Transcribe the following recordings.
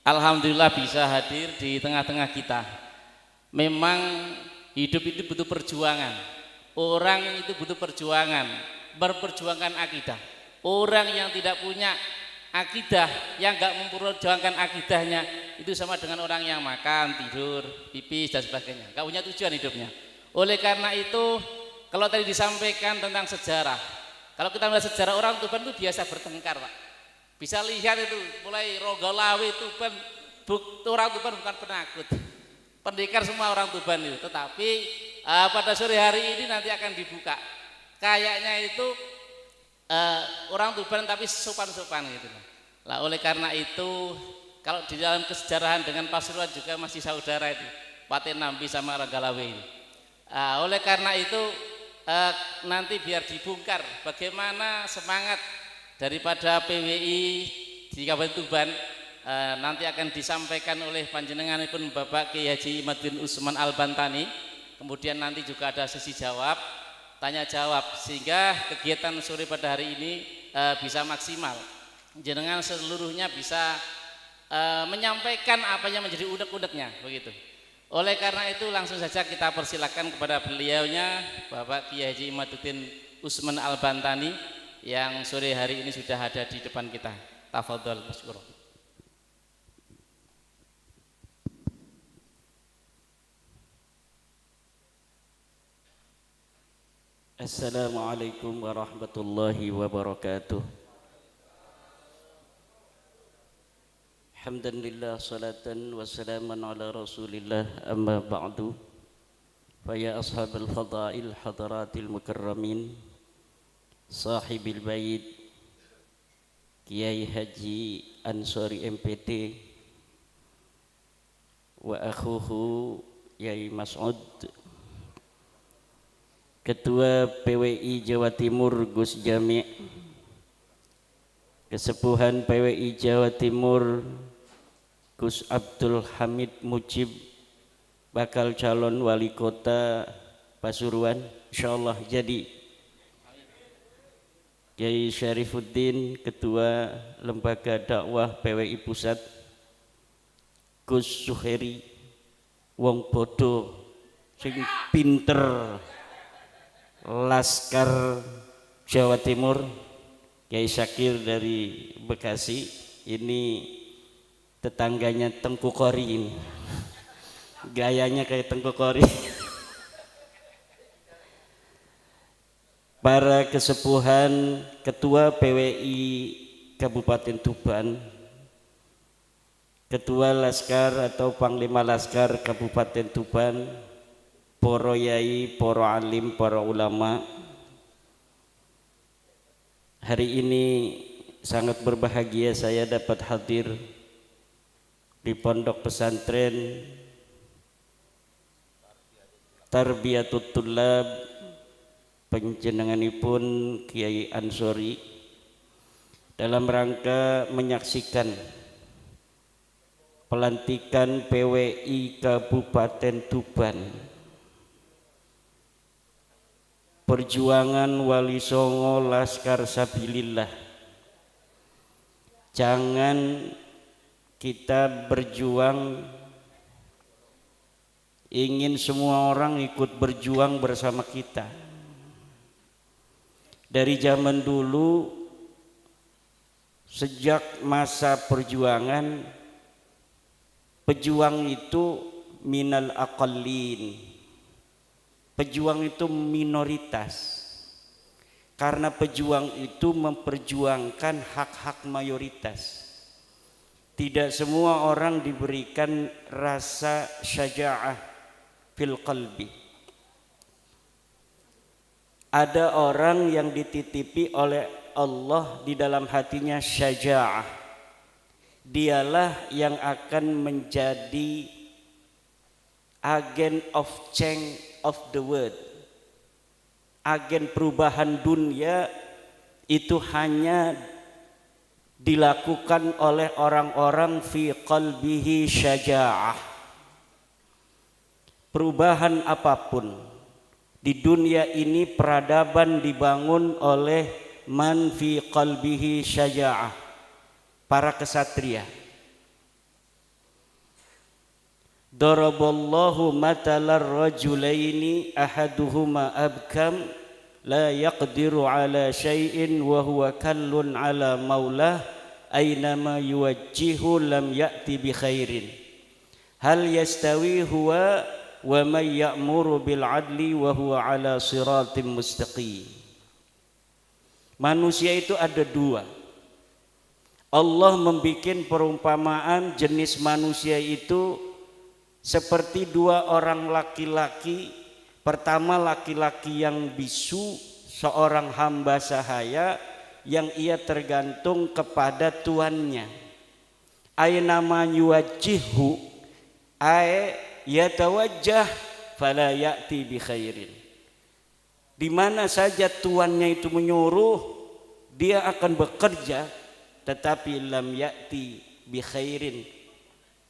Alhamdulillah bisa hadir di tengah-tengah kita. Memang hidup itu butuh perjuangan. Orang itu butuh perjuangan, berperjuangkan akidah. Orang yang tidak punya akidah, yang enggak memperjuangkan akidahnya, itu sama dengan orang yang makan, tidur, pipis dan sebagainya. Enggak punya tujuan hidupnya. Oleh karena itu, kalau tadi disampaikan tentang sejarah, kalau kita melihat sejarah orang Tuban itu biasa bertengkar, Pak. Bisa lihat itu mulai Rogalawi Tuban, orang Tuban bukan penakut, pendekar semua orang Tuban itu. Tetapi pada sore hari ini nanti akan dibuka. Kayaknya itu orang Tuban tapi sopan-sopan gitu. Lah oleh karena itu kalau di dalam kesejarahan dengan Pasuruan juga masih saudara itu, Paten Nambi sama Rogalawi ini. Oleh karena itu nanti biar dibongkar bagaimana semangat daripada PWI di Kabupaten Tuban, nanti akan disampaikan oleh panjenenganipun Bapak Kiai Haji Imaduddin Usman Al-Bantani. Kemudian nanti juga ada sesi jawab, tanya jawab, sehingga kegiatan sore pada hari ini bisa maksimal. Jenengan seluruhnya bisa menyampaikan apa yang menjadi unek-uneknya begitu. Oleh karena itu langsung saja kita persilakan kepada beliaunya Bapak Kiai Haji Imaduddin Usman Al-Bantani yang sore hari ini sudah ada di depan kita. Tafadhol masykur. Assalamualaikum warahmatullahi wabarakatuh. Alhamdulillah, salatan wa salaman ala rasulillah, amma ba'du. Faya ashabal fadail hadaratil mukarramin, sahibil bait Kiai Haji Ansori MPT wa akhuhu Yai Mas'ud, Ketua PWI Jawa Timur Gus Jami', Kesepuhan PWI Jawa Timur Gus Abdul Hamid Mujib, bakal calon wali kota Pasuruan insyaallah jadi. Kiai Syarifuddin, Ketua Lembaga Dakwah PWI Pusat, Gus Suheri, wong bodoh sing pinter Laskar Jawa Timur, Kiai Syakir dari Bekasi, ini tetangganya Tengku Kori ini, gayanya kayak Tengku Kori. Para kesepuhan, Ketua PWI Kabupaten Tuban, Ketua Laskar atau Panglima Laskar Kabupaten Tuban, para yai, para alim, para ulama. Hari ini sangat berbahagia saya dapat hadir di Pondok Pesantren Tarbiyatut Tullab panjenenganipun Kiai Ansori dalam rangka menyaksikan pelantikan PWI Kabupaten Tuban, perjuangan Wali Songo Laskar Sabilillah. Jangan kita berjuang ingin semua orang ikut berjuang bersama kita. Dari zaman dulu, sejak masa perjuangan, pejuang itu minal aqallin, pejuang itu minoritas, karena pejuang itu memperjuangkan hak-hak mayoritas. Tidak semua orang diberikan rasa syaja'ah fil qalbi. Ada orang yang dititipi oleh Allah di dalam hatinya syaja'ah. Dialah yang akan menjadi agen of change of the world. Agen perubahan dunia itu hanya dilakukan oleh orang-orang fi qalbihi syaja'ah. Perubahan apapun di dunia ini, peradaban dibangun oleh man fi qalbihi syaja'ah, para kesatria. Daraballahu matalar rajulaini ahaduhuma abkam la yaqdiru ala syai'in wa huwa kallun ala maulah aynama yuwajjihu lam ya'ti bi khairin hal yastawi huwa wa may ya'muru bil adli wa huwa ala siratim mustaqim. Manusia itu ada dua. Allah membikin perumpamaan jenis manusia itu seperti dua orang laki-laki. Pertama, laki-laki yang bisu, seorang hamba sahaya yang ia tergantung kepada tuannya. Aynama yuwajjihu ay yatawajjah fala ya'ti bi khairin. Di mana saja tuannya itu menyuruh, dia akan bekerja, tetapi lam ya'ti bi khairin.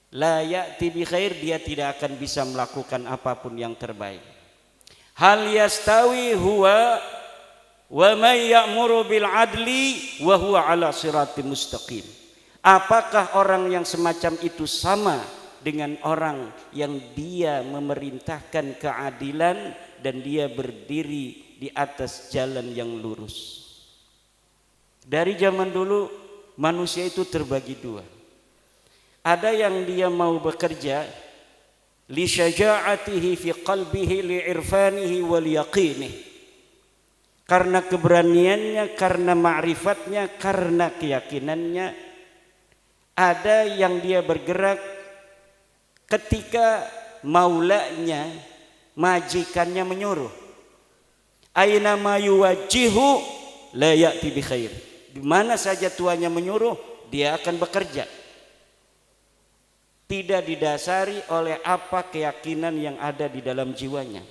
La ya'ti bi khair, dia tidak akan bisa melakukan apapun yang terbaik. Hal yastawi huwa wa may ya'muru bil adli wa huwa ala siratim mustaqim. Apakah orang yang semacam itu sama dengan orang yang dia memerintahkan keadilan dan dia berdiri di atas jalan yang lurus? Dari zaman dulu manusia itu terbagi dua. Ada yang dia mau bekerja li syaja'atihi fi qalbihi li irfanihi wal yaqinih, karena keberaniannya, karena ma'rifatnya, karena keyakinannya. Ada yang dia bergerak ketika maulanya, majikannya menyuruh. Aina ma yuwajjihu la ya'ti bi khair. Di mana saja tuannya menyuruh, dia akan bekerja. Tidak didasari oleh apa keyakinan yang ada di dalam jiwanya.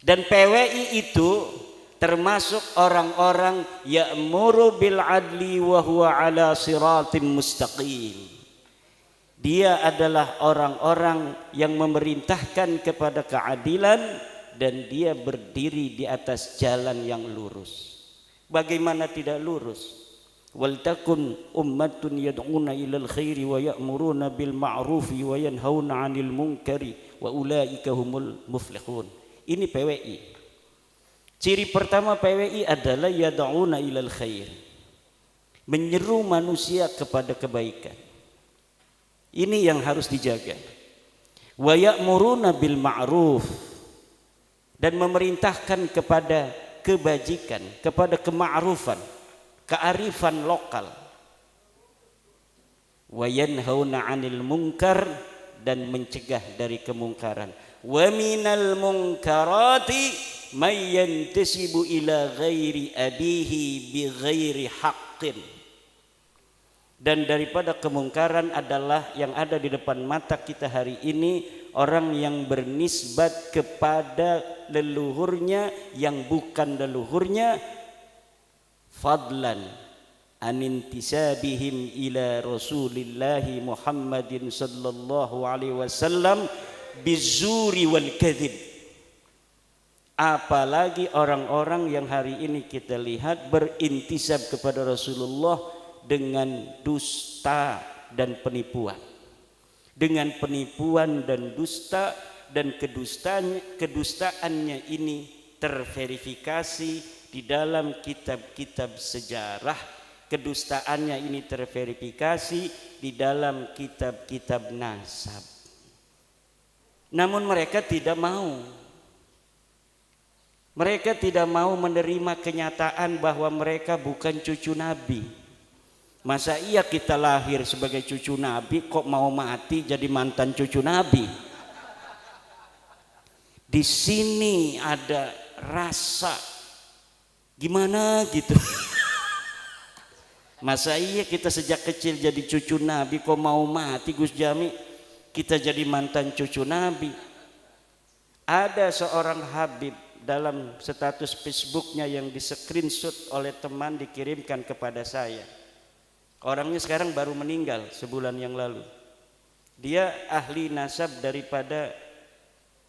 Dan PWI itu termasuk orang-orang ya'muru bil adli wa huwa ala siratim mustaqim. Dia adalah orang-orang yang memerintahkan kepada keadilan dan dia berdiri di atas jalan yang lurus. Bagaimana tidak lurus? Wal takun ummatun yad'una ilal khairi wa ya'muruna bil ma'rufi wa yanhauna 'anil munkari wa ulaika humul muflihun. Ini PWI. Ciri pertama PWI adalah yad'una ilal khair, menyeru manusia kepada kebaikan. Ini yang harus dijaga. Wa ya'muruna bil ma'ruf, dan memerintahkan kepada kebajikan, kepada kema'rufan, kearifan lokal. Wa yanhauna 'anil munkar, dan mencegah dari kemungkaran. Wa minal munkarati may yantasibu ila ghairi abihi bi ghairi haqqin. Dan daripada kemungkaran adalah yang ada di depan mata kita hari ini, orang yang bernisbat kepada leluhurnya yang bukan leluhurnya, fadlan anintisabihim ila Rasulillahi Muhammadin sallallahu alaihi wasallam bizuri wal kadzib. Apalagi orang-orang yang hari ini kita lihat berintisab kepada Rasulullah dengan dusta dan penipuan. Dengan penipuan dan dusta, dan kedustaannya ini terverifikasi di dalam kitab-kitab sejarah. Kedustaannya ini terverifikasi di dalam kitab-kitab nasab. Namun mereka tidak mau. Mereka tidak mau menerima kenyataan bahwa mereka bukan cucu Nabi. Masa iya kita lahir sebagai cucu Nabi kok mau mati jadi mantan cucu Nabi? Di sini ada rasa gimana gitu. Masa iya kita sejak kecil jadi cucu Nabi kok mau mati Gus Jami? Kita jadi mantan cucu Nabi. Ada seorang Habib dalam status Facebooknya yang di screenshot oleh teman dikirimkan kepada saya. Orangnya sekarang baru meninggal sebulan yang lalu. Dia ahli nasab daripada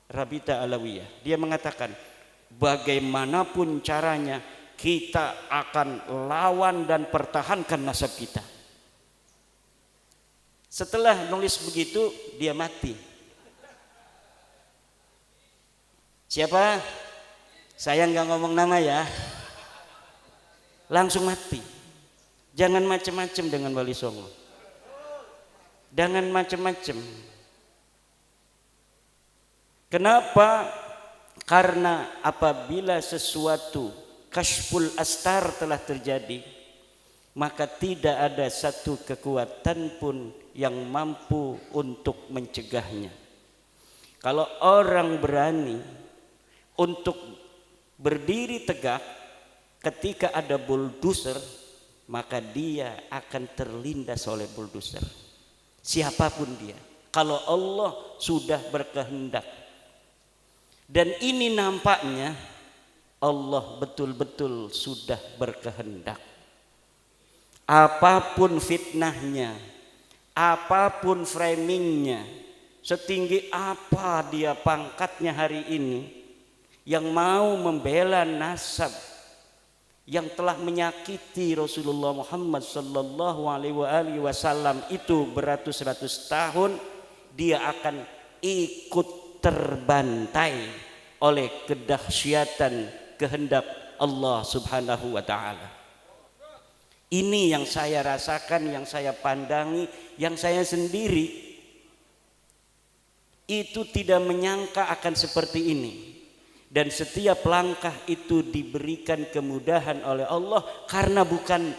Rabita Alawiyah. Dia mengatakan bagaimanapun caranya kita akan lawan dan pertahankan nasab kita. Setelah nulis begitu dia mati. Siapa? Saya nggak ngomong nama ya. Langsung mati. Jangan macem-macem dengan Wali Songo. Jangan macem-macem. Kenapa? Karena apabila sesuatu kasyful astar telah terjadi, maka tidak ada satu kekuatan pun yang mampu untuk mencegahnya. Kalau orang berani untuk berdiri tegak ketika ada bulldozer, maka dia akan terlindas oleh bulldozer. Siapapun dia, kalau Allah sudah berkehendak. Dan ini nampaknya Allah betul-betul sudah berkehendak. Apapun fitnahnya, apapun framingnya, setinggi apa dia pangkatnya hari ini, yang mau membela nasab yang telah menyakiti Rasulullah Muhammad sallallahu alaihi wasallam itu beratus-ratus tahun, dia akan ikut terbantai oleh kedahsyatan kehendak Allah Subhanahu wa taala. Ini yang saya rasakan, yang saya pandangi, yang saya sendiri itu tidak menyangka akan seperti ini. Dan setiap langkah itu diberikan kemudahan oleh Allah, karena bukan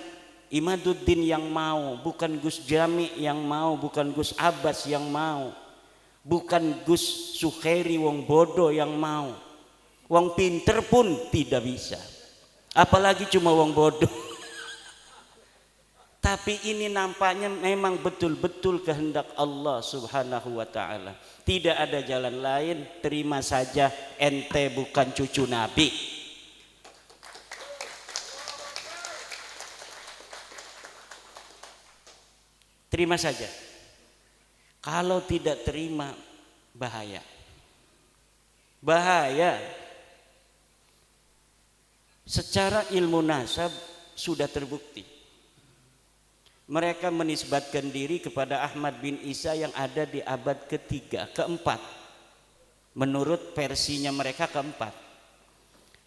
Imaduddin yang mau, bukan Gus Jami yang mau, bukan Gus Abbas yang mau, bukan Gus Sukhairi wong bodoh yang mau. Wong pinter pun tidak bisa, apalagi cuma wong bodoh. Tapi ini nampaknya memang betul-betul kehendak Allah Subhanahu wa ta'ala. Tidak ada jalan lain, terima saja ente bukan cucu Nabi. Terima saja. Kalau tidak terima, bahaya. Bahaya. Secara ilmu nasab sudah terbukti. Mereka menisbatkan diri kepada Ahmad bin Isa yang ada di abad ketiga, keempat. Menurut versinya mereka keempat.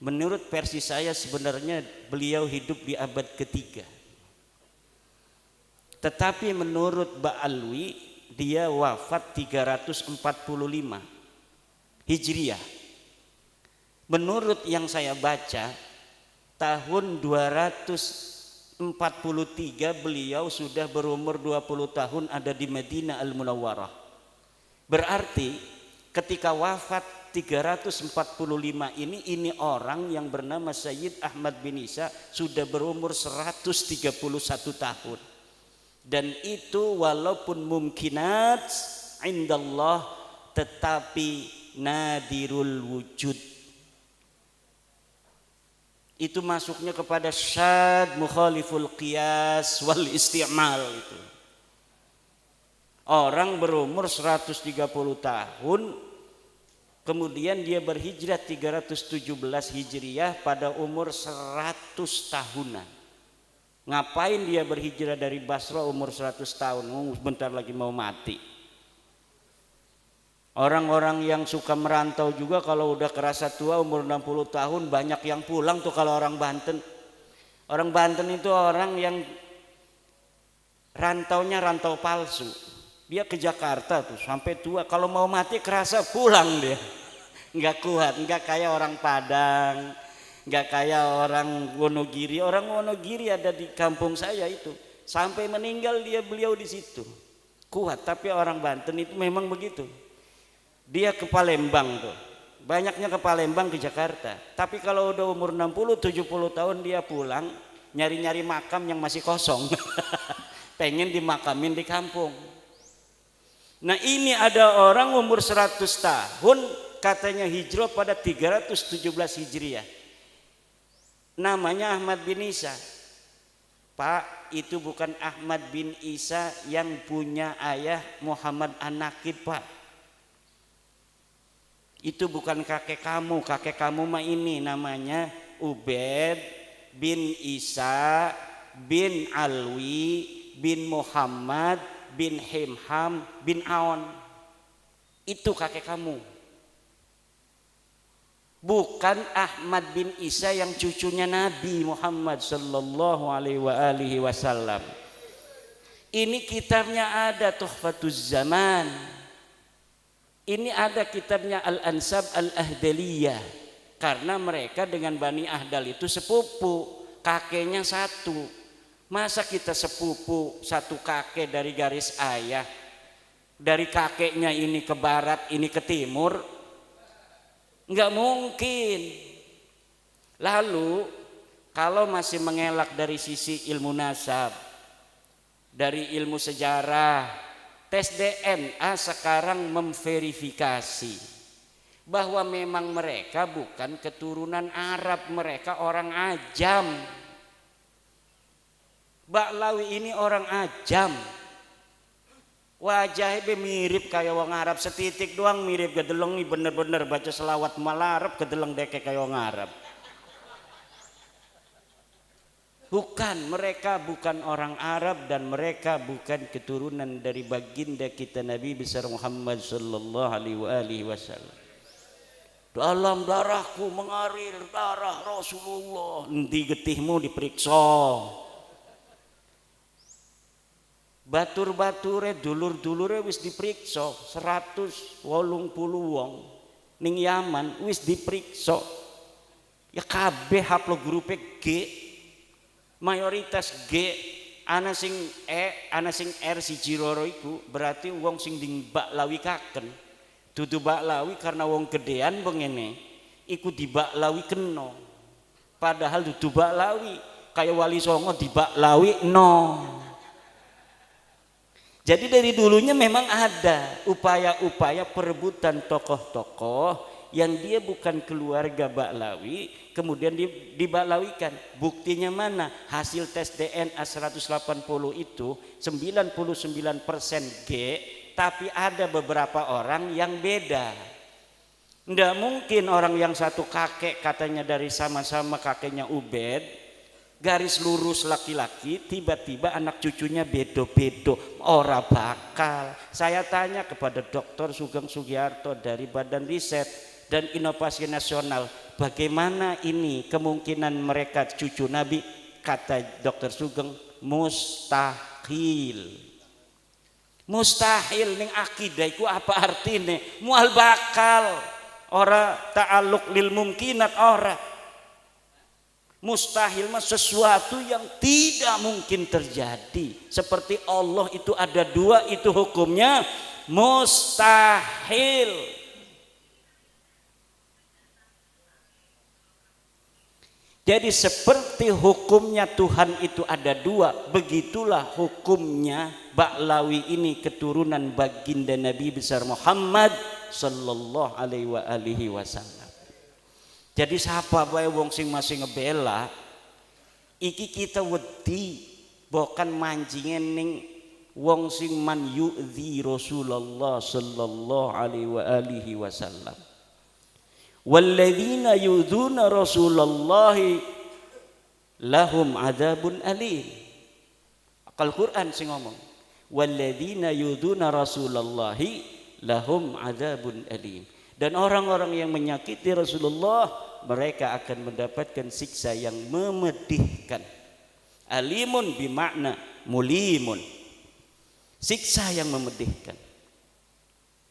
Menurut versi saya sebenarnya beliau hidup di abad ketiga. Tetapi menurut Ba'alwi dia wafat 345 Hijriah. Menurut yang saya baca, tahun 243 beliau sudah berumur 20 tahun ada di Madinah Al-Munawwarah. Berarti ketika wafat 345 ini orang yang bernama Sayyid Ahmad bin Isa sudah berumur 131 tahun. Dan itu walaupun mumkinat indallah tetapi nadirul wujud. Itu masuknya kepada syad mukhaliful qiyas wal isti'mal itu. Orang berumur 130 tahun kemudian dia berhijrah 317 Hijriah pada umur 100 tahunan. Ngapain dia berhijrah dari Basra umur 100 tahun? Bentar lagi mau mati. Orang-orang yang suka merantau juga kalau udah kerasa tua umur 60 tahun banyak yang pulang tuh kalau orang Banten. Orang Banten itu orang yang rantaunya rantau palsu. Dia ke Jakarta tuh sampai tua, kalau mau mati kerasa pulang dia. Enggak kuat, enggak kayak orang Padang, enggak kayak orang Wonogiri. Orang Wonogiri ada di kampung saya itu. Sampai meninggal beliau di situ. Kuat, tapi orang Banten itu memang begitu. Dia ke Palembang tuh, banyaknya ke Palembang ke Jakarta. Tapi kalau udah umur 60-70 tahun dia pulang, nyari-nyari makam yang masih kosong. Pengen dimakamin di kampung. Nah ini ada orang umur 100 tahun katanya hijrah pada 317 Hijriah. Namanya Ahmad bin Isa. Pak, itu bukan Ahmad bin Isa yang punya ayah Muhammad An-Nakib, Pak. Itu bukan kakek kamu mah ini namanya Ubaid bin Isa bin Alwi bin Muhammad bin Himham bin Aon. Itu kakek kamu. bukan Ahmad bin Isa yang cucunya Nabi Muhammad sallallahu alaihi wasallam. Ini kitabnya ada Tuhfatuz Zaman. Ini ada kitabnya Al-Ansab Al-Ahdaliyah. Karena mereka dengan Bani Ahdal itu sepupu, kakeknya satu. Masa kita sepupu satu kakek dari garis ayah, dari kakeknya ini ke barat, ini ke timur? Enggak mungkin. Lalu kalau masih mengelak dari sisi ilmu nasab, dari ilmu sejarah, tes DNA sekarang memverifikasi bahwa memang mereka bukan keturunan Arab, mereka orang Ajam. Ba'lawi ini orang Ajam. Wajahnya mirip kayak wong Arab, setitik doang mirip, gedeleng nih bener-bener baca selawat malarap gedeleng deke kayak wong Arab. Bukan, mereka bukan orang Arab dan mereka bukan keturunan dari baginda kita Nabi besar Muhammad sallallahu alaihi wasallam. Dalam darahku mengalir darah Rasulullah. Endi getihmu diperiksa. Batur-bature dulur-dulure wis diperiksa 180 wong ning Yaman wis diperiksa. Ya kabeh haplogrupe G, mayoritas G, ana sing E, ana sing R siji loro iku berarti wong sing dibaklawi kaken. Dudu baklawi karena wong gedean bengene iku dibaklawi kena. Padahal dudu baklawi, kaya Wali Songo dibaklawi no. Jadi dari dulunya memang ada upaya-upaya perebutan tokoh-tokoh yang dia bukan keluarga Baklawi, kemudian dibaklawikan. Buktinya mana? Hasil tes DNA 180 itu 99% G, tapi ada beberapa orang yang beda. Nggak mungkin orang yang satu kakek katanya dari sama-sama kakeknya Ubed, garis lurus laki-laki, tiba-tiba anak cucunya bedo-bedo, ora bakal. Saya tanya kepada Dr. Sugeng Sugiarto dari Badan Riset dan Inovasi Nasional, bagaimana ini kemungkinan mereka cucu Nabi? Kata Dr. Sugeng, mustahil. Mustahil ning akidah iku apa artine? Mual bakal, ora ta'alluq lil mumkinat ora. Mustahil mah sesuatu yang tidak mungkin terjadi. Seperti Allah itu ada dua, itu hukumnya mustahil. Jadi seperti hukumnya Tuhan itu ada dua, begitulah hukumnya Baklawi ini keturunan baginda Nabi besar Muhammad sallallahu alaihi wasallam. Jadi siapa bae wong sing masih ngebela iki kita wedi bukan manjingen ning wong sing man yu'dzi Rasulullah sallallahu alaihi wasallam. Walladzina yu'dzuna Rasulullah lahum adzabun alim. Al-Qur'an sing ngomong. Walladzina yu'dzuna Rasulullah lahum adzabun alim. Dan orang-orang yang menyakiti Rasulullah, mereka akan mendapatkan siksa yang memedihkan. Alimun bimakna mulimun, siksa yang memedihkan.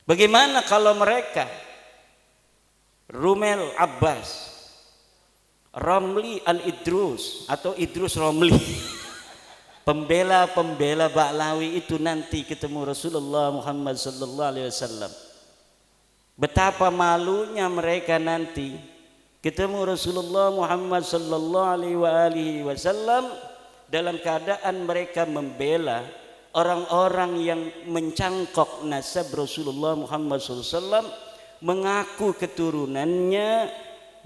Bagaimana kalau mereka Rumel Abbas, Romli Al-Idrus atau Idrus Romli, pembela-pembela Baklawi itu nanti ketemu Rasulullah Muhammad sallallahu alaihi wasallam. Betapa malunya mereka nanti ketemu Rasulullah Muhammad sallallahu alaihi wasallam dalam keadaan mereka membela orang-orang yang mencangkok nasab Rasulullah Muhammad sallallahu alaihi wasallam, mengaku keturunannya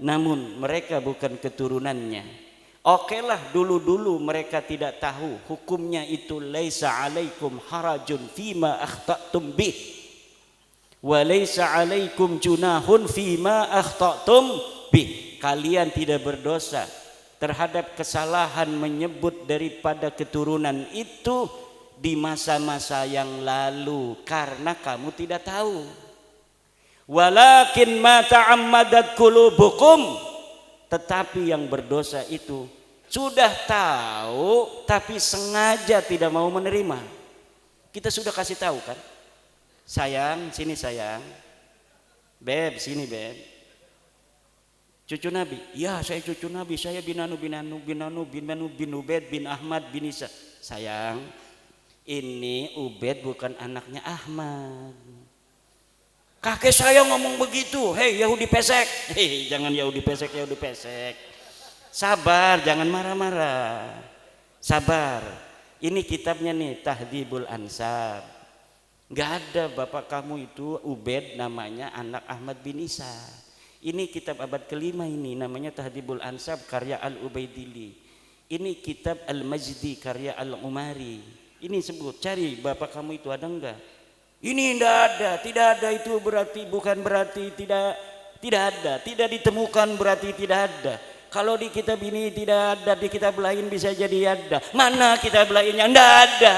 namun mereka bukan keturunannya. Okelah dulu-dulu mereka tidak tahu hukumnya itu laisa alaikum harajun fima akhta'tum bih wa laisa alaikum junahun fima akhta'tum bih. Kalian tidak berdosa terhadap kesalahan menyebut daripada keturunan itu di masa-masa yang lalu karena kamu tidak tahu. Walakin ma ta'ammadat qulubukum, tetapi yang berdosa itu sudah tahu tapi sengaja tidak mau menerima. Kita sudah kasih tahu kan, sayang sini sayang, beb sini beb, cucu Nabi, ya saya cucu Nabi, saya bin Ubed bin Ahmad bin Isa. Sayang, ini Ubed bukan anaknya Ahmad. Kakek saya ngomong begitu. Hei Yahudi pesek. Hei, jangan Yahudi pesek, Yahudi pesek. Sabar, jangan marah-marah. Sabar. Ini kitabnya nih, Tahdhibul Ansab. Gak ada bapak kamu itu Ubed namanya anak Ahmad bin Isa. Ini kitab abad kelima ini namanya Tahdhibul Ansab karya Al-Ubaidili. Ini kitab Al-Majdi karya Al-Umari. Ini sebut, cari bapak kamu itu ada enggak? Ini tidak ada itu berarti bukan berarti tidak ada, tidak ditemukan berarti tidak ada. Kalau di kitab ini tidak ada, di kitab lain bisa jadi ada. Mana kitab lainnya? Tidak ada.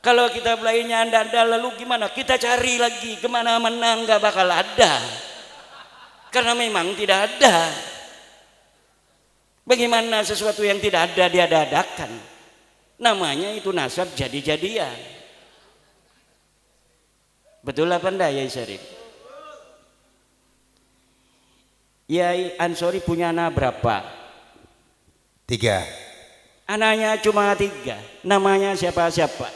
Kalau kitab lainnya tidak ada, lalu gimana? Kita cari lagi kemana-mana nggak bakal ada, karena memang tidak ada. Bagaimana sesuatu yang tidak ada diada-adakan? Namanya itu nasab jadi-jadian. Betul apa enggak Yai Syarif? Yai Ansori punya anak berapa? 3. Anaknya cuma 3. Namanya siapa-siapa?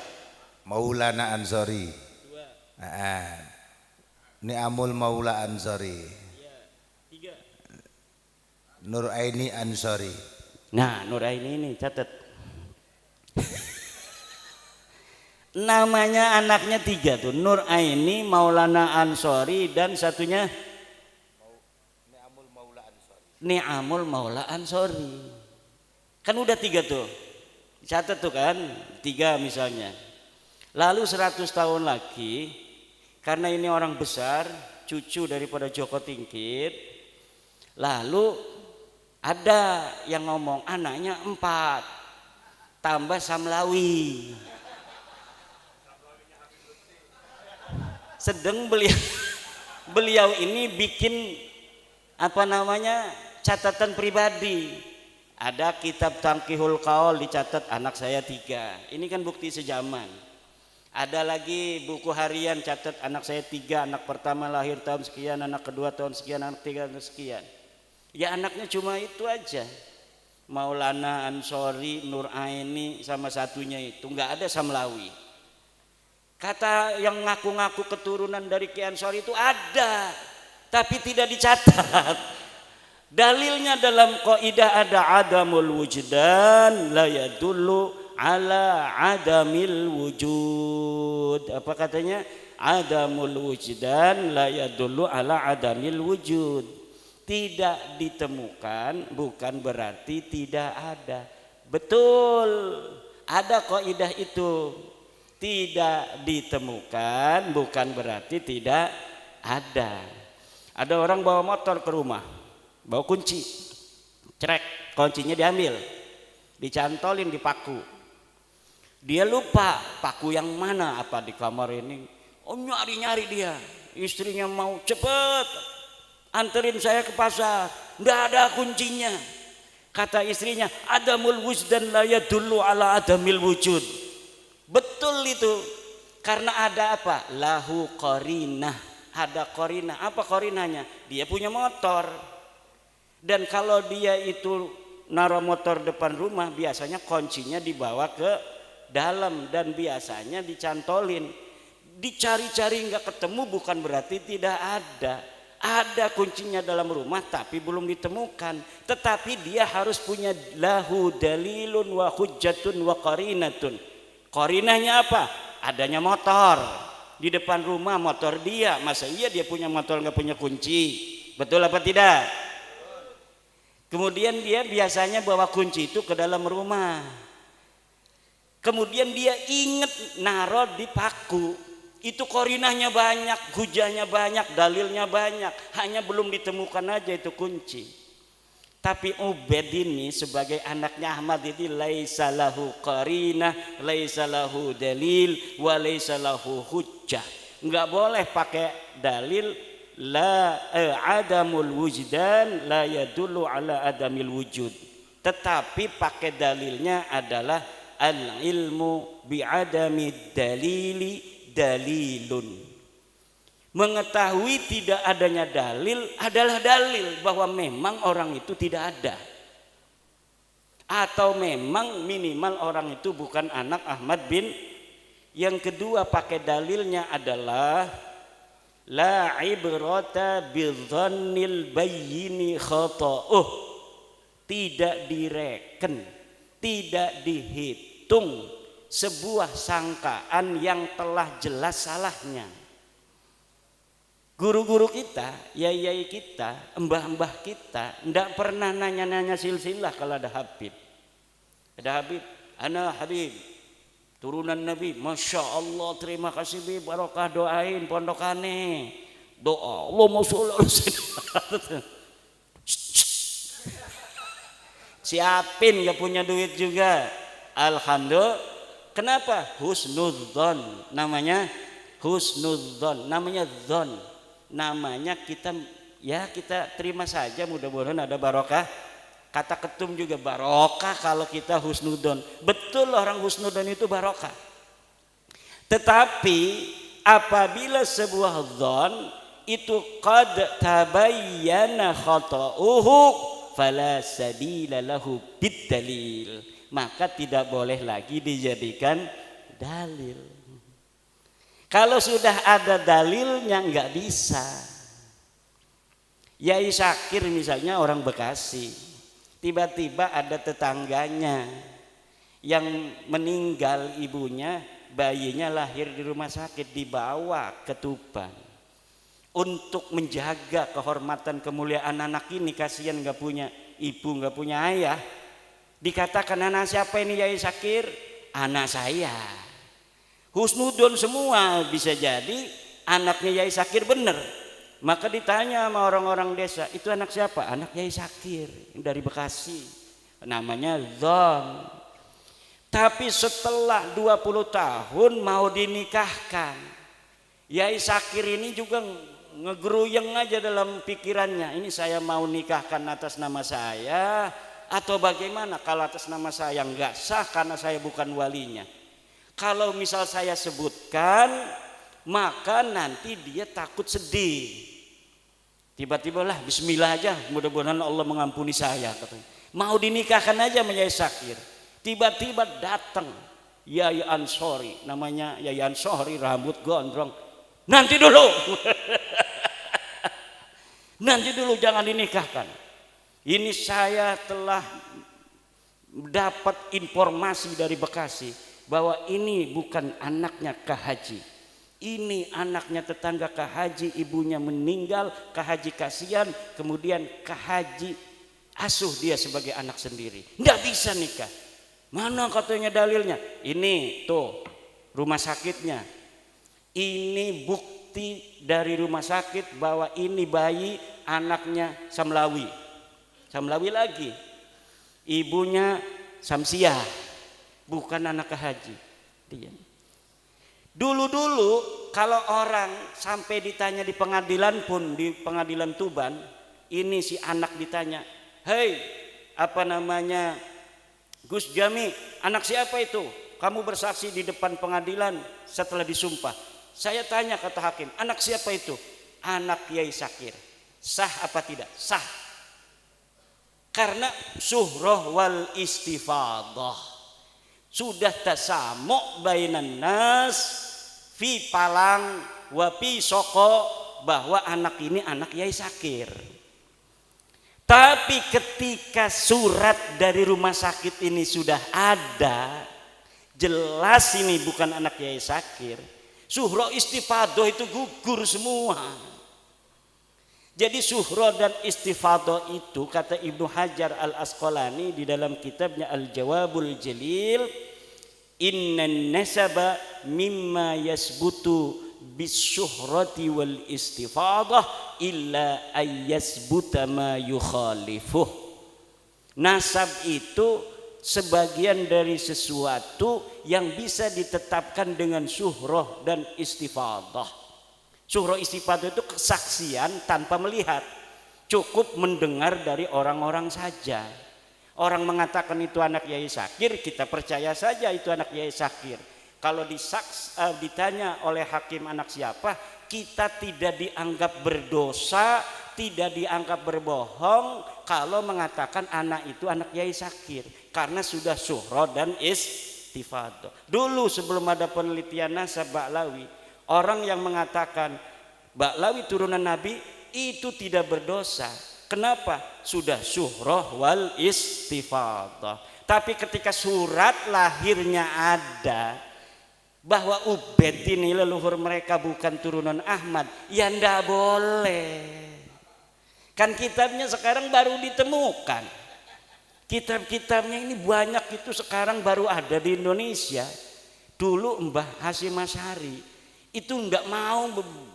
Maulana Ansori. Ini Amul Maula Ansori. 3. Nuraini Ansori. Nah, Nuraini ini catat. Namanya anaknya 3 tuh, Nuraini, Maulana Ansori, dan satunya Ni'amul Maula Ansori. Kan udah 3 tuh, catat tuh kan, 3 misalnya. Lalu 100 tahun lagi, karena ini orang besar, cucu daripada Joko Tingkir, lalu ada yang ngomong anaknya 4 tambah Samlawi. Sedang beliau ini bikin apa namanya catatan pribadi. Ada kitab Tangkihul Qaul dicatat anak saya 3. Ini kan bukti sejaman. Ada lagi buku harian catat anak saya 3. Anak pertama lahir tahun sekian, anak kedua tahun sekian, anak ketiga tahun sekian. Ya anaknya cuma itu aja. Maulana Ansori, Nuraini sama satunya itu, nggak ada Samlawi. Kata yang ngaku-ngaku keturunan dari Ki Ansori itu ada, tapi tidak dicatat. Dalilnya dalam kaidah ada adamul wujdan la yadullu ala adamil wujud. Apa katanya? Adamul wujdan la yadullu ala adamil wujud. Tidak ditemukan bukan berarti tidak ada. Betul, ada kaidah itu. Tidak ditemukan bukan berarti tidak ada. Ada orang bawa motor ke rumah, bawa kunci, cerek, kuncinya diambil, dicantolin di paku. Dia lupa paku yang mana, apa di kamar ini. Oh nyari-nyari dia, istrinya mau cepet anterin saya ke pasar, nggak ada kuncinya. Kata istrinya, adamul wujdan la yadullu ala adamil wujud. Betul itu, karena ada apa? Lahu qarinah, ada qarinah. Apa qarinahnya? Dia punya motor, dan kalau dia itu naruh motor depan rumah, biasanya kuncinya dibawa ke dalam dan biasanya dicantolin. Dicari-cari nggak ketemu bukan berarti tidak ada. Ada kuncinya dalam rumah tapi belum ditemukan. Tetapi dia harus punya lahu dalilun wa hujjatun wa qarinatun. Qarinahnya apa? Adanya motor di depan rumah, motor dia. Masa iya dia punya motor nggak punya kunci? Betul apa tidak? Kemudian dia biasanya bawa kunci itu ke dalam rumah. Kemudian dia ingat naruh di paku. Itu qarinahnya banyak, hujahnya banyak, dalilnya banyak. Hanya belum ditemukan aja itu kunci. Tapi Ubed ini sebagai anaknya Ahmad ini laisa lahu qarinah, laisa lahu dalil, wa laisa lahu hujjah. Enggak boleh pakai dalil adamul wujdan la yadullu ala adamil wujud. Tetapi pakai dalilnya adalah al ilmu bi adami dalili dalilun. Mengetahui tidak adanya dalil adalah dalil bahwa memang orang itu tidak ada, atau memang minimal orang itu bukan anak Ahmad bin. Yang kedua pakai dalilnya adalah la ibrata bidzannil bayyini khata'uh, tidak direken, tidak dihitung sebuah sangkaan yang telah jelas salahnya. Guru-guru kita, yai-yai kita, mbah-mbah kita tidak pernah nanya-nanya silsilah kalau ada Habib. Ada Habib, ana Habib, turunan Nabi, Masya Allah, terima kasih Bib, barokah doain pondokane. Doa, Allahumma sholli ala sayyidina. Siapin, gak punya duit juga. Alhamdulillah. Kenapa? Husnudzon, namanya husnudzon, namanya dzon. Namanya kita terima saja, mudah-mudahan ada barokah. Kata ketum juga barokah kalau kita husnudzon. Betul, orang husnudzon itu barokah. Tetapi apabila sebuah dzon itu qad tabayyana khata'uhu fala sabila lahu bidalil, maka tidak boleh lagi dijadikan dalil. Kalau sudah ada dalilnya nggak bisa. Yai Syakir misalnya orang Bekasi, tiba-tiba ada tetangganya yang meninggal ibunya, bayinya lahir di rumah sakit, dibawa ke Tuban untuk menjaga kehormatan kemuliaan anak ini. Kasihan nggak punya ibu, nggak punya ayah. Dikatakan anak siapa ini Yai Syakir? Anak saya. Husnudon semua, bisa jadi anaknya Yai Syakir benar. Maka ditanya sama orang-orang desa, itu anak siapa? Anak Yai Syakir dari Bekasi, namanya dzon. Tapi setelah 20 tahun mau dinikahkan, Yai Syakir ini juga ngegeruyeng aja dalam pikirannya, ini saya mau nikahkan atas nama saya atau bagaimana? Kalau atas nama saya nggak sah karena saya bukan walinya. Kalau misal saya sebutkan, maka nanti dia takut sedih. Tiba-tiba lah bismillah aja, mudah-mudahan Allah mengampuni saya, katanya. Mau dinikahkan aja sama Yai Syakir. Tiba-tiba datang Yai Ansori, namanya Yai Ansori, rambut gondrong. Nanti dulu. Nanti dulu, jangan dinikahkan. Ini saya telah dapat informasi dari Bekasi bahwa ini bukan anaknya Kak Haji, ini anaknya tetangga Kak Haji, ibunya meninggal, Kak Haji kasihan, kemudian Kak Haji asuh dia sebagai anak sendiri, nggak bisa nikah. Mana katanya dalilnya? Ini tuh rumah sakitnya, ini bukti dari rumah sakit bahwa ini bayi anaknya Samlawi, Samlawi lagi, ibunya Samsiah, bukan anak Kak Haji. Dulu-dulu kalau orang sampai ditanya di pengadilan pun, di pengadilan Tuban, ini si anak ditanya, hei apa namanya Gus Jami, anak siapa itu? Kamu bersaksi di depan pengadilan setelah disumpah. Saya tanya, kata hakim, anak siapa itu? Anak Yai Syakir. Sah apa tidak? Sah. Karena suhroh wal istifadah. Sudah tasamu bainan nas fi palang wa fi soko, bahwa anak ini anak Yai Syakir. Tapi ketika surat dari rumah sakit ini sudah ada, jelas ini bukan anak Yai Syakir, suhro istifadoh itu gugur semua. Jadi suhro dan istifadoh itu, kata Ibnu Hajar al-Asqalani di dalam kitabnya Al-Jawabul Jalil, innan nasaba mimma yasbutu bisyuhrati wal istifadah illa ayyasbuta ma yukhalifuh. Nasab itu sebagian dari sesuatu yang bisa ditetapkan dengan syuhrah dan istifadah. Syuhro istifadah itu kesaksian tanpa melihat, cukup mendengar dari orang-orang saja. Orang mengatakan itu anak Yai Sakir, kita percaya saja itu anak Yai Sakir. Kalau ditanya oleh hakim anak siapa, kita tidak dianggap berdosa, tidak dianggap berbohong kalau mengatakan anak itu anak Yai Sakir, karena sudah syuhro dan istifadah. Dulu sebelum ada penelitian nasab Ba'lawi, orang yang mengatakan Ba'lawi turunan Nabi itu tidak berdosa. Kenapa? Sudah syuhroh wal istifadah. Tapi ketika surat lahirnya ada bahwa Ubaid ini leluhur mereka bukan turunan Ahmad, ya ndak boleh. Kan kitabnya sekarang baru ditemukan. Kitab-kitabnya ini banyak, itu sekarang baru ada di Indonesia. Dulu Mbah Hasyim Asy'ari itu nggak mau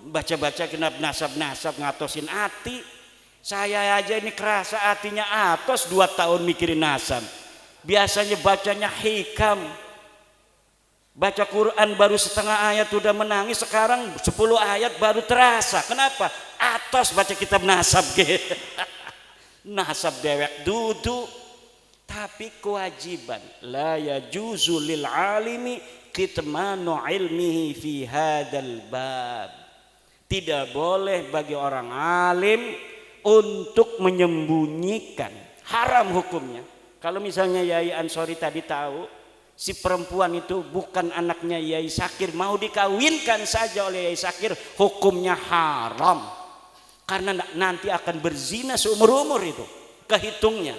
baca-baca genap nasab-nasab ngatosin ati. Saya aja ini kerasa hatinya atos 2 tahun mikirin nasab. Biasanya bacanya hikam, baca Quran baru setengah ayat udah menangis, sekarang 10 ayat baru terasa. Kenapa? Atos baca kitab nasab gitu. Nasab dewek dudu. Tapi kewajiban la yajuzu lil alimi kitmanu ilmihi fi hadzal bab. Tidak boleh bagi orang alim untuk menyembunyikan, haram hukumnya. Kalau misalnya Yai Ansori tadi tahu si perempuan itu bukan anaknya Yai Sakir, mau dikawinkan saja oleh Yai Sakir, hukumnya haram. Karena nanti akan berzina seumur-umur itu kehitungnya.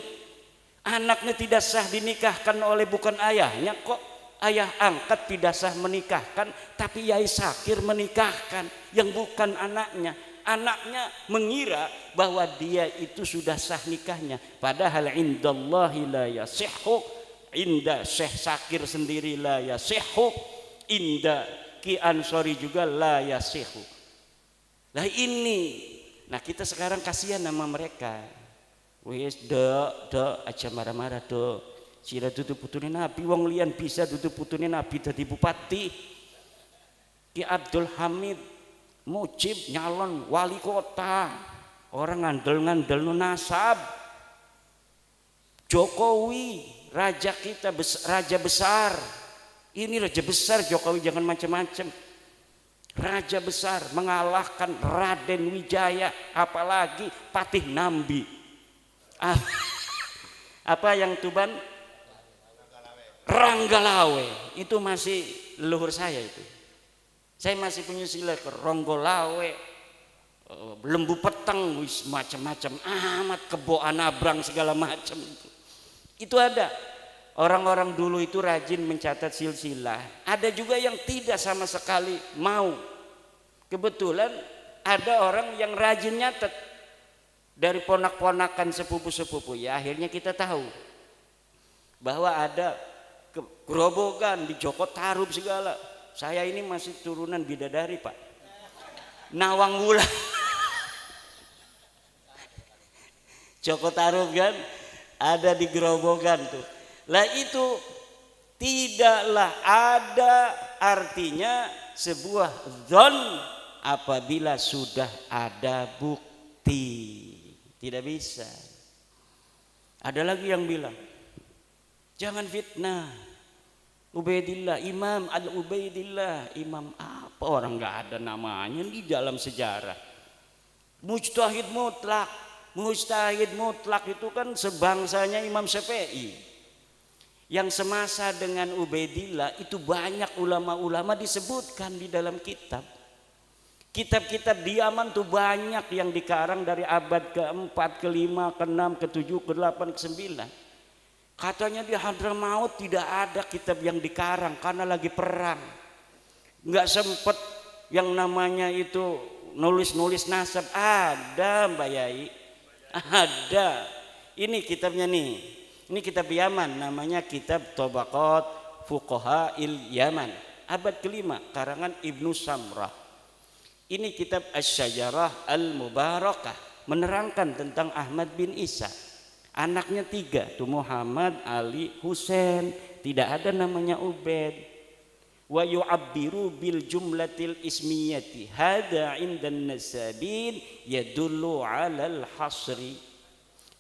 Anaknya tidak sah dinikahkan oleh bukan ayahnya kok. Ayah angkat tidak sah menikahkan, tapi Yai Sakir menikahkan yang bukan anaknya. Anaknya mengira bahwa dia itu sudah sah nikahnya, padahal indallahi la yasihhu, inda Syekh Sakir sendiri la yasihhu, inda Ki Ansori juga la yasihhu. Nah ini, nah kita sekarang kasihan sama mereka. Wes dok aja marah-marah dok. Sira dudu putune Nabi, wong liyan bisa dudu putune Nabi dadi bupati. Ki Abdul Hamid Mujib nyalon wali kota, orang ngandel-ngandel nasab. Jokowi raja kita, raja besar. Ini raja besar Jokowi, jangan macam-macam. Raja besar mengalahkan Raden Wijaya, apalagi Patih Nambi. Apa yang Tuban? Ranggalawe. Itu masih leluhur saya itu. Saya masih punya sila ke Ronggolawe, Lembu Peteng, wis macam-macam, amat Kebo Anabrang segala macam itu ada. Orang-orang dulu itu rajin mencatat silsilah. Ada juga yang tidak sama sekali mau. Kebetulan ada orang yang rajin nyatet dari ponak-ponakan sepupu-sepupu. Ya akhirnya kita tahu bahwa ada gerobokan di Joko Tarub segala. Saya ini masih turunan bidadari Pak, Nawang Wulan. Joko Tarub kan ada di gerobokan tuh. Lah itu tidaklah ada artinya sebuah dzon apabila sudah ada bukti. Tidak bisa. Ada lagi yang bilang jangan fitnah Ubaidillah, Imam Al-Ubaidillah. Imam apa, orang nggak ada namanya di dalam sejarah. Mujtahid mutlak. Mujtahid mutlak itu kan sebangsanya Imam Syafi'i. Yang semasa dengan Ubaidillah itu banyak ulama-ulama disebutkan di dalam kitab. Kitab-kitab di Yaman tuh banyak yang dikarang dari abad ke-4, ke-5, ke-6, ke-7, ke-8, ke-9. Katanya di Hadramaut tidak ada kitab yang dikarang karena lagi perang. Nggak sempet yang namanya itu nulis-nulis nasab. Ada Mbak Yai, ada. Ini kitabnya nih. Ini kitab Yaman, namanya kitab Tabaqat Fuqaha il Yaman, abad ke-5, karangan Ibnu Samrah. Ini kitab Asy-Syajarah Al-Mubarakah, menerangkan tentang Ahmad bin Isa. Anaknya 3 tuh, Muhammad, Ali, Husain. Tidak ada namanya Ubaid. wa yu'abbiru bil jumlatil ismiyati hada 'indan nasabin yadullu 'alal hasri.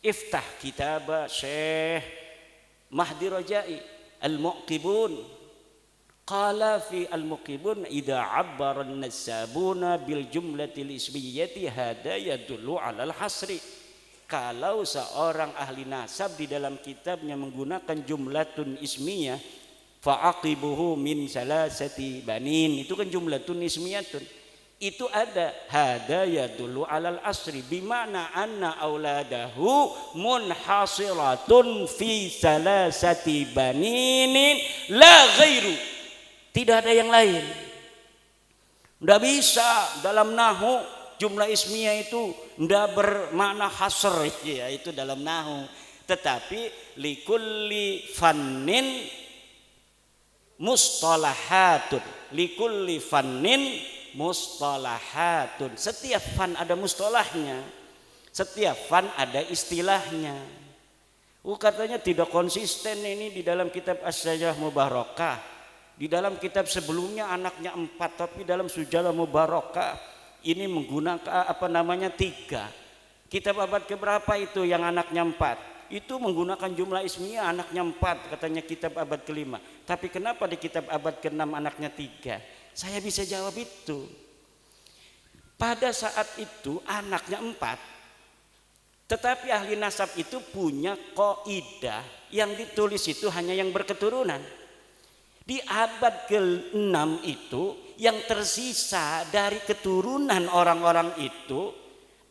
Iftah kitab Syekh Mahdi Rajai Al-Muqibun qala fi Al-Muqibun idza 'abbara an-nasabuna bil jumlatil ismiyati hada yadullu 'alal hasri. Kalau seorang ahli nasab di dalam kitabnya menggunakan jumlatun ismiyah fa'aqibuhu min salasati banin, itu kan jumlatun ismiyatun, itu ada hada yadullu alal asri bimana anna auladahu munhasiratun fi salasati baninin la ghairu, tidak ada yang lain. Tidak bisa dalam nahu jumlah ismiyah itu tidak bermakna hasr, ya itu dalam nahu, tetapi likulli fannin mustalahatun, likulli fannin mustalahatun, setiap fan ada mustalahnya, setiap fan ada istilahnya. Katanya tidak konsisten ini di dalam kitab As-Sajarah Mubarakah, di dalam kitab sebelumnya anaknya 4, tapi dalam Sujalah Mubarakah ini menggunakan 3. Kitab abad keberapa itu yang anaknya 4? Itu menggunakan jumlah ismiyah anaknya 4, katanya kitab abad ke-5. Tapi kenapa di kitab abad ke-6 anaknya 3? Saya bisa jawab itu. Pada saat itu anaknya 4, tetapi ahli nasab itu punya kaidah yang ditulis itu hanya yang berketurunan. Di abad ke-6 itu yang tersisa dari keturunan orang-orang itu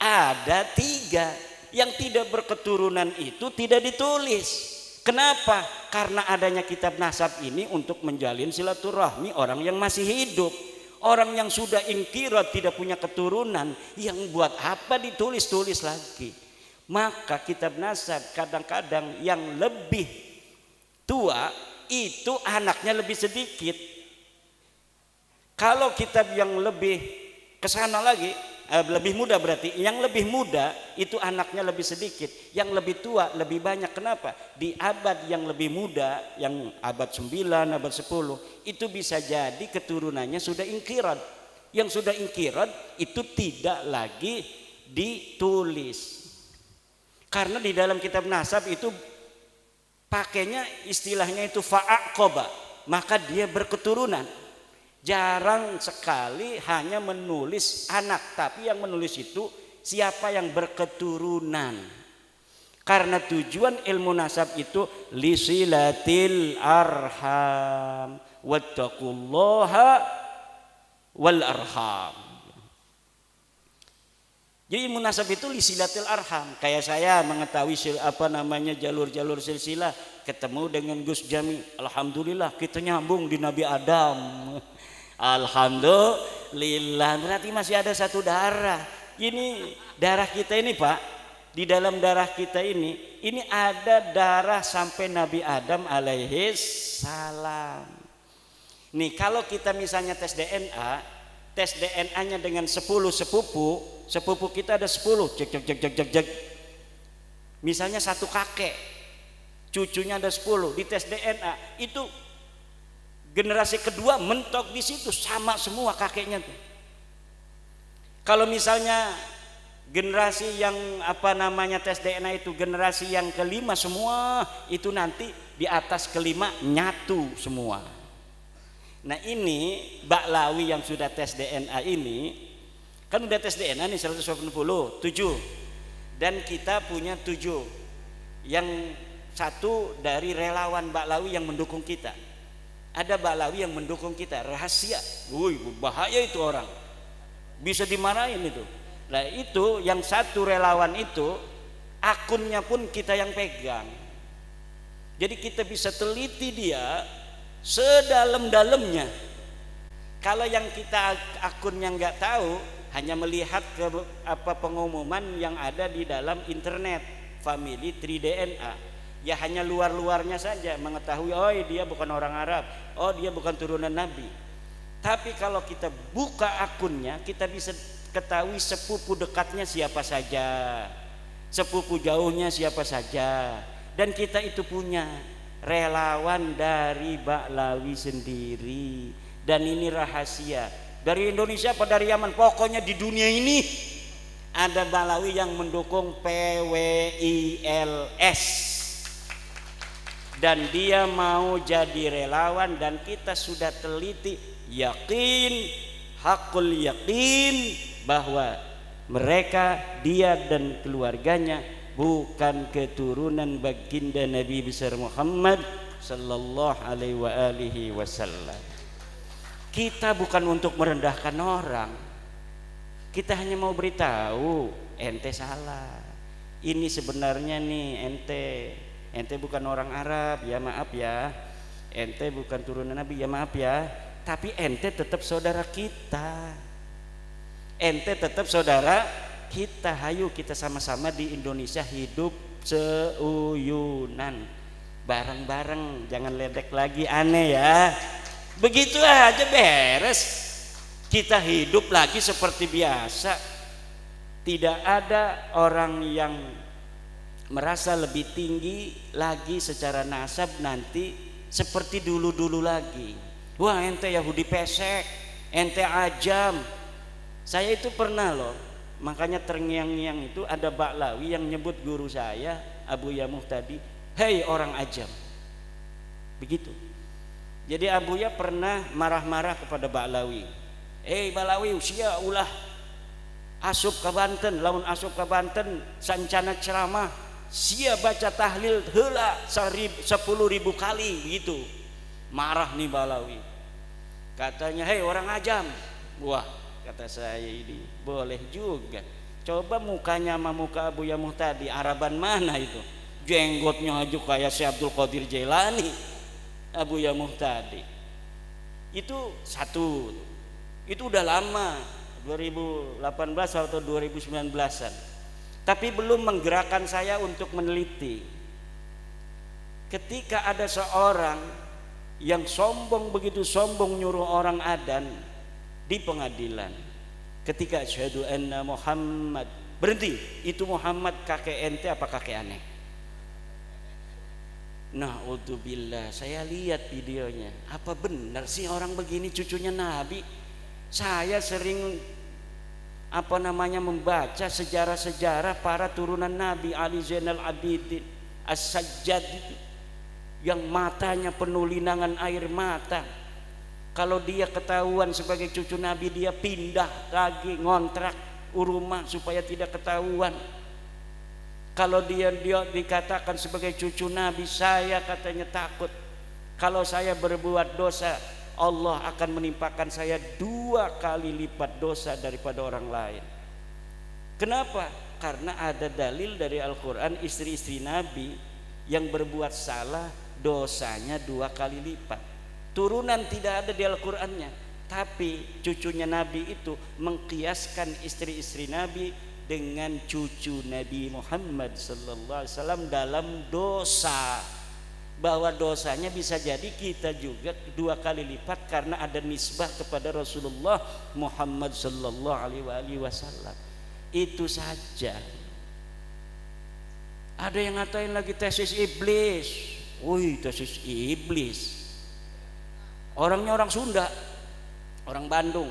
ada 3. Yang tidak berketurunan itu tidak ditulis. Kenapa? Karena adanya kitab nasab ini untuk menjalin silaturahmi orang yang masih hidup. Orang yang sudah ingkirat tidak punya keturunan, yang buat apa ditulis-tulis lagi. Maka kitab nasab kadang-kadang yang lebih tua itu anaknya lebih sedikit. Kalau kitab yang lebih kesana lagi, lebih muda, berarti yang lebih muda itu anaknya lebih sedikit, yang lebih tua lebih banyak. Kenapa? Di abad yang lebih muda, yang abad 9, abad 10, itu bisa jadi keturunannya sudah ingkirat. Yang sudah ingkirat itu tidak lagi ditulis. Karena di dalam kitab nasab itu pakainya istilahnya itu fa'aqoba, maka dia berketurunan. Jarang sekali hanya menulis anak, tapi yang menulis itu siapa yang berketurunan. Karena tujuan ilmu nasab itu lisilatil arham wattaqullaha wal arham. Jadi munasab itu lisilatil arham. Kayak saya mengetahui jalur-jalur silsilah, ketemu dengan Gus Jami, alhamdulillah kita nyambung di Nabi Adam. Alhamdulillah, berarti masih ada satu darah. Ini darah kita ini, Pak, di dalam darah kita ini ada darah sampai Nabi Adam alaihi salam. Nih kalau kita misalnya tes DNA-nya dengan 10 sepupu kita ada 10, cek. Misalnya satu kakek, cucunya ada 10, di tes DNA itu generasi kedua mentok di situ sama semua kakeknya tuh. Kalau misalnya generasi yang tes DNA itu generasi yang kelima semua, itu nanti di atas kelima nyatu semua. Nah ini Baklawi yang sudah tes DNA ini kan udah tes DNA nih 187, dan kita punya 7, yang satu dari relawan Baklawi yang mendukung kita. Ada Baklawi yang mendukung kita rahasia, bahaya itu orang, bisa dimarahin itu. Nah itu yang satu relawan itu akunnya pun kita yang pegang, jadi kita bisa teliti dia sedalam-dalamnya. Kalau yang kita akunnya nggak tahu, hanya melihat ke pengumuman yang ada di dalam internet family tree DNA, ya hanya luar-luarnya saja mengetahui, oh dia bukan orang Arab, oh dia bukan turunan Nabi. Tapi kalau kita buka akunnya, kita bisa ketahui sepupu dekatnya siapa saja, sepupu jauhnya siapa saja, dan kita itu punya. relawan dari Ba'lawi sendiri. Dan ini rahasia dari Indonesia apa dari Yaman, pokoknya di dunia ini ada Ba'lawi yang mendukung PWILS dan dia mau jadi relawan. Dan kita sudah teliti, yakin, hakul yakin bahwa mereka, dia dan keluarganya bukan keturunan baginda Nabi besar Muhammad sallallahu alaihi wasallam. Kita bukan untuk merendahkan orang, kita hanya mau beritahu ente salah. Ini sebenarnya nih ente bukan orang Arab, ya maaf ya. Ente bukan turunan Nabi, ya maaf ya. Tapi ente tetap saudara kita. Ente tetap saudara kita. Hayu kita sama-sama di Indonesia hidup seuyunan, bareng-bareng, jangan ledek lagi aneh ya. Begitu aja beres. Kita hidup lagi seperti biasa. Tidak ada orang yang merasa lebih tinggi lagi secara nasab nanti seperti dulu-dulu lagi. Wah ente Yahudi pesek, ente ajam. Saya itu pernah loh, makanya terngiang-ngiang itu ada Ba'lawi yang nyebut guru saya Abu Ya Muhtadi, hei orang ajam. Begitu. Jadi Abu Ya pernah marah-marah kepada Ba'lawi. Ba'lawi usia ulah asup ke Banten, lamun asup ke Banten sancana ceramah sia baca tahlil heula 10.000 kali gitu. Marah nih Ba'lawi. Katanya, hei orang ajam. Wah, kata saya ini boleh juga. Coba mukanya sama muka Abu Ya Muhtadi, Araban mana itu? Jenggotnya aja kayak si Abdul Qadir Jailani. Abu Ya Muhtadi itu satu, itu udah lama, 2018 atau 2019an, tapi belum menggerakkan saya untuk meneliti. Ketika ada seorang yang sombong, begitu sombong nyuruh orang adzan di pengadilan, ketika asyhadu anna Muhammad, berhenti, itu Muhammad kakek ente apa kakek aneh? Na'udzubillah, saya lihat videonya. Apa benar sih orang begini cucunya Nabi? Saya sering membaca sejarah-sejarah para turunan Nabi, Ali Zainal Abidin, As-Sajjad itu, yang matanya penuh linangan air mata. Kalau dia ketahuan sebagai cucu Nabi, dia pindah lagi ngontrak rumah supaya tidak ketahuan. Kalau dia dikatakan sebagai cucu Nabi, saya katanya takut kalau saya berbuat dosa, Allah akan menimpakan saya 2 kali lipat dosa daripada orang lain. Kenapa? Karena ada dalil dari Al-Quran, istri-istri Nabi yang berbuat salah dosanya 2 kali lipat. Turunan tidak ada di Al-Qurannya, tapi cucunya Nabi itu mengkiaskan istri-istri Nabi dengan cucu Nabi Muhammad sallallahu alaihi wasallam dalam dosa, bahwa dosanya bisa jadi kita juga 2 kali lipat karena ada nisbah kepada Rasulullah Muhammad sallallahu alaihi wasallam. Itu saja. Ada yang ngatain lagi tesis iblis. Wih, tesis iblis. Orangnya orang Sunda, orang Bandung,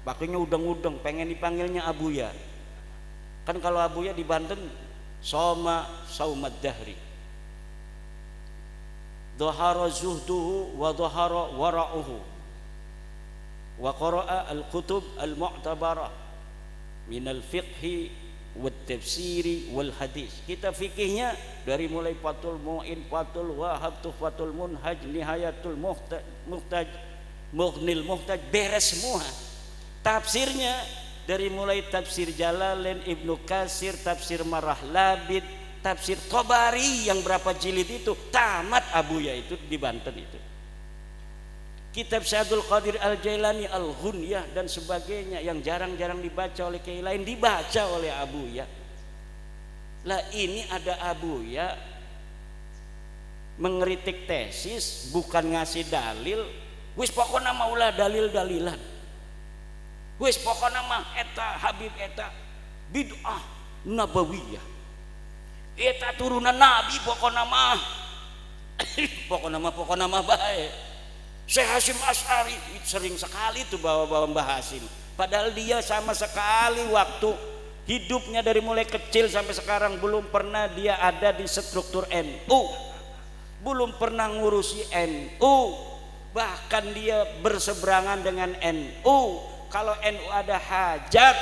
pakainya udeng-udeng, pengen dipanggilnya Abuya. Kan kalau Abuya di Banten soma saumad dahri, dhahara zuhduhu wa dhahara wara'uhu wa qara'a al-kutub al-mu'tabarah min al-fiqhi wa tafsiri wal hadis. Kita fikihnya dari mulai Fathul Mu'in, Fathul Wahab, Tuhfatul Munhaj, Nihayatul Muhtaj, Mughnil Muhtaj, beres semua. Tafsirnya dari mulai tafsir Jalalain, Ibnu Katsir, tafsir Marah Labid, tafsir Tobari yang berapa jilid itu tamat Abuya itu di Banten itu. Kitab Syaikhul Qadir Al-Jailani, Al-Ghunyah dan sebagainya yang jarang-jarang dibaca oleh kiai lain dibaca oleh Abuya. Lah ini ada Abuya mengkritik tesis, bukan ngasih dalil. Wis pokokna maulah dalil-dalilan. Wis pokokna mah eta Habib eta bid'ah nabawiyah. Eta turunan Nabi pokokna mah. pokoknya mah baik. Syekh Hasyim Asy'ari sering sekali tuh bawa-bawa Mbah Hasyim. Padahal dia sama sekali waktu hidupnya dari mulai kecil sampai sekarang belum pernah dia ada di struktur NU, belum pernah ngurusi NU, bahkan dia berseberangan dengan NU. Kalau NU ada hajat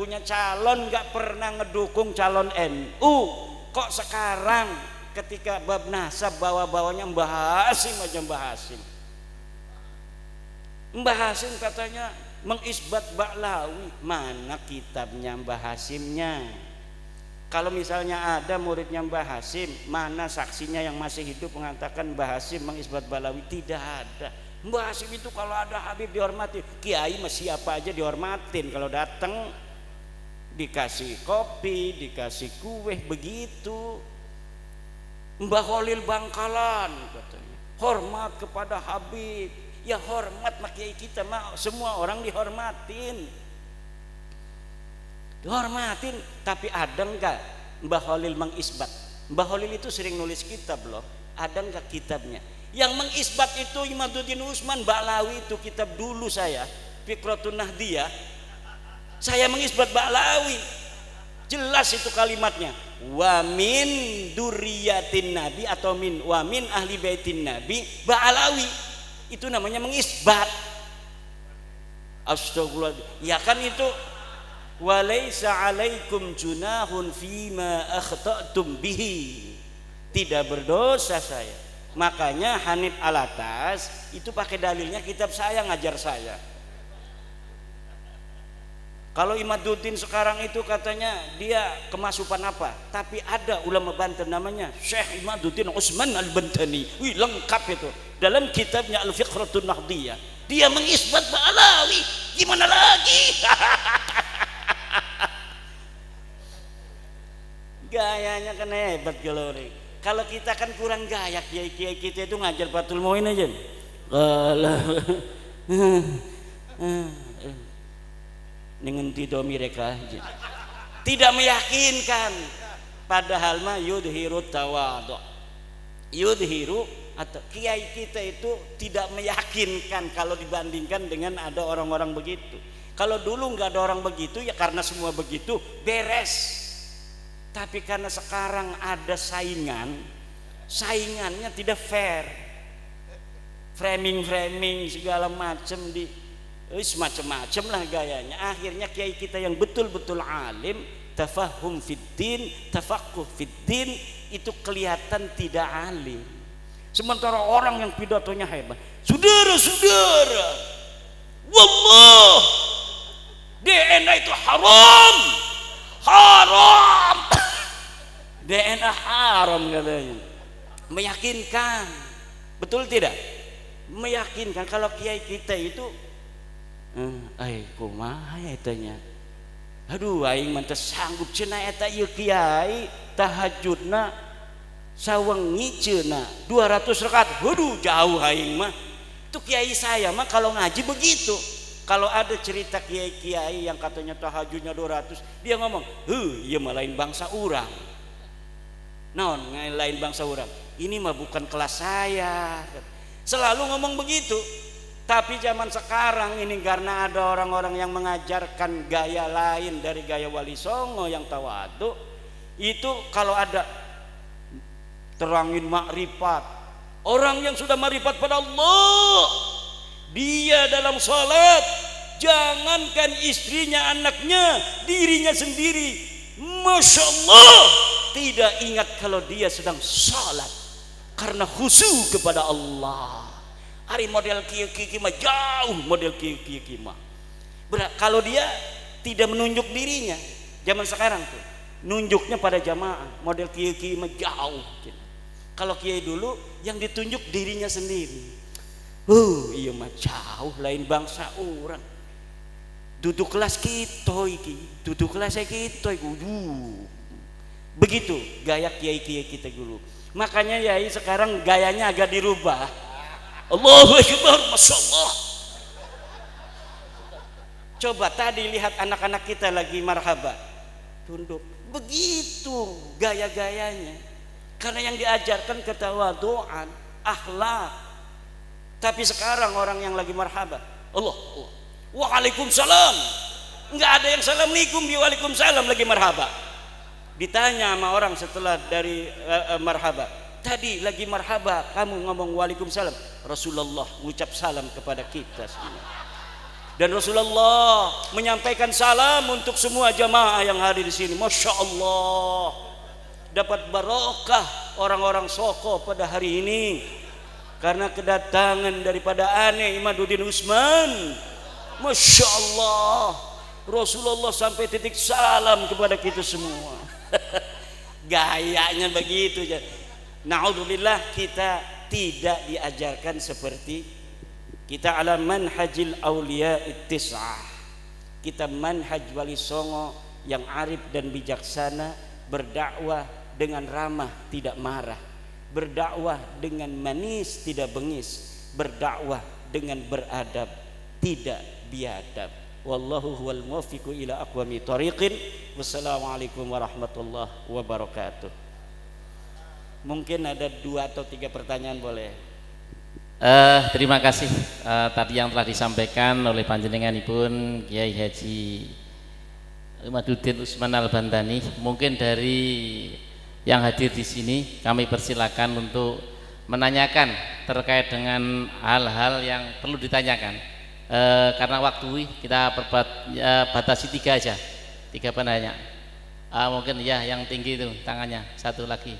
punya calon nggak pernah ngedukung calon NU. Kok sekarang ketika bab nasab bawa-bawanya Mbah Hasyim aja Mbah Hasyim. Mbah Hasyim katanya mengisbat Ba'lawi, mana kitabnya Mbah Hasyimnya? Kalau misalnya ada muridnya Mbah Hasyim, mana saksinya yang masih hidup mengatakan Mbah Hasyim mengisbat Ba'lawi? Tidak ada. Mbah Hasyim itu kalau ada Habib dihormati, kiai mah siapa aja dihormatin. Kalau datang dikasih kopi, dikasih kue, begitu. Mbah Khalil Bangkalan katanya hormat kepada Habib. Ya hormat mak kiai kita mah semua orang dihormatin. Dihormatin, tapi ada enggak Mbah Khalil mengisbat? Mbah Khalil itu sering nulis kitab loh. Ada enggak kitabnya? Yang mengisbat itu Imaduddin Usman Ba'lawi, itu kitab dulu saya, Fikratun Nahdiyah. Saya mengisbat Ba'lawi. Jelas itu kalimatnya. Wa min duriyatin nabi atau wa min ahli baitin nabi Ba'lawi. Itu namanya mengisbat. Astagfirullah. Ya kan itu walaisa alaikum junahun fima akhta'tum bihi. Tidak berdosa saya. Makanya Hanif Alatas itu pakai dalilnya kitab saya, ngajar saya. Kalau Imaduddin sekarang itu katanya dia kemasukan apa? Tapi ada ulama Banten namanya Syekh Imaduddin Usman Al-Bantani. Wih, lengkap itu. Dalam kitabnya Al-Fiqratun Nahdiyah, dia mengisbat Ba'lawi. Gimana lagi? Gayanya kan hebat kalau ini. Kalau kita kan kurang gaya, kiai-kiai kita itu ngajar Fathul Muin aja. Dengan tidak mereka tidak meyakinkan, padahal mah yudhiru tawadu, yudhiru atau kiai kita itu tidak meyakinkan kalau dibandingkan dengan ada orang-orang begitu. Kalau dulu nggak ada orang begitu ya karena semua begitu beres, tapi karena sekarang ada saingannya tidak fair, framing segala macam macam-macam lah gayanya. Akhirnya kiai kita yang betul-betul alim, tafahum fiddin, tafaqquh fiddin, itu kelihatan tidak alim. Sementara orang yang pidatonya hebat, saudara-saudara, wallah DNA itu haram DNA haram katanya. Meyakinkan, betul tidak? Meyakinkan. Kalau kiai kita itu kumaha ya tanya, aduh aing mah teu sanggup cenah eta ieu kiai tahajudna sawengi cenah 200 rakaat. Waduh jauh aing mah. Itu kiai saya mah kalau ngaji begitu. Kalau ada cerita kiai-kiai yang katanya tahajudnya 200, dia ngomong, ieu mah lain bangsa urang. Naon lain bangsa urang? Ini mah bukan kelas saya. Selalu ngomong begitu. Tapi zaman sekarang ini karena ada orang-orang yang mengajarkan gaya lain dari gaya Wali Songo yang tawadu, itu kalau ada terangin makrifat, orang yang sudah makrifat pada Allah, dia dalam salat jangankan istrinya, anaknya, dirinya sendiri, Masya Allah, tidak ingat kalau dia sedang salat karena khusyuk kepada Allah. Hari model kiai mah jauh, model kiai mah. Kalau dia tidak menunjuk dirinya, zaman sekarang tuh nunjuknya pada jamaah, model kiai mah jauh. Kalau kiai dulu yang ditunjuk dirinya sendiri. Iya mah jauh, lain bangsa orang. Duduk kelas kita iki, duduk kelas kita iki. Begitu gaya kiai kita dulu. Makanya yai sekarang gayanya agak dirubah. Allahu Akbar, Masya Allah. Coba tadi lihat anak-anak kita lagi marhaba, tunduk, begitu gaya-gayanya. Karena yang diajarkan ketawaduan, akhlak. Tapi sekarang orang yang lagi marhaba, Allah, Allah, waalaikumsalam, nggak ada yang assalamualaikum, waalaikumsalam lagi marhaba. Ditanya sama orang setelah dari marhaba, tadi lagi marhaba kamu ngomong waalaikumsalam, Rasulullah mengucap salam kepada kita semua. Dan Rasulullah menyampaikan salam untuk semua jamaah yang hadir di sini. Masya Allah, dapat barokah orang-orang Soko pada hari ini karena kedatangan daripada aneh Imaduddin Usman. Masya Allah, Rasulullah sampai titik salam kepada kita semua. Gayanya begitu. Na'udzubillah, kita tidak diajarkan seperti kita ala manhajil auliya ittis'ah. Kita manhaj wali songo yang arif dan bijaksana, berdakwah dengan ramah tidak marah, berdakwah dengan manis tidak bengis, berdakwah dengan beradab tidak biadab. Wallahu huwal muwaffiqu ila aqwami thariqin. Wassalamualaikum warahmatullahi wabarakatuh. Mungkin ada 2 atau 3 pertanyaan boleh. Terima kasih tadi yang telah disampaikan oleh panjenenganipun Kiai Haji Imaduddin Usman Al-Bantani. Mungkin dari yang hadir di sini kami persilakan untuk menanyakan terkait dengan hal-hal yang perlu ditanyakan. Karena waktu kita batasi 3 aja, 3 penanya. Mungkin ya yang tinggi itu tangannya, satu lagi.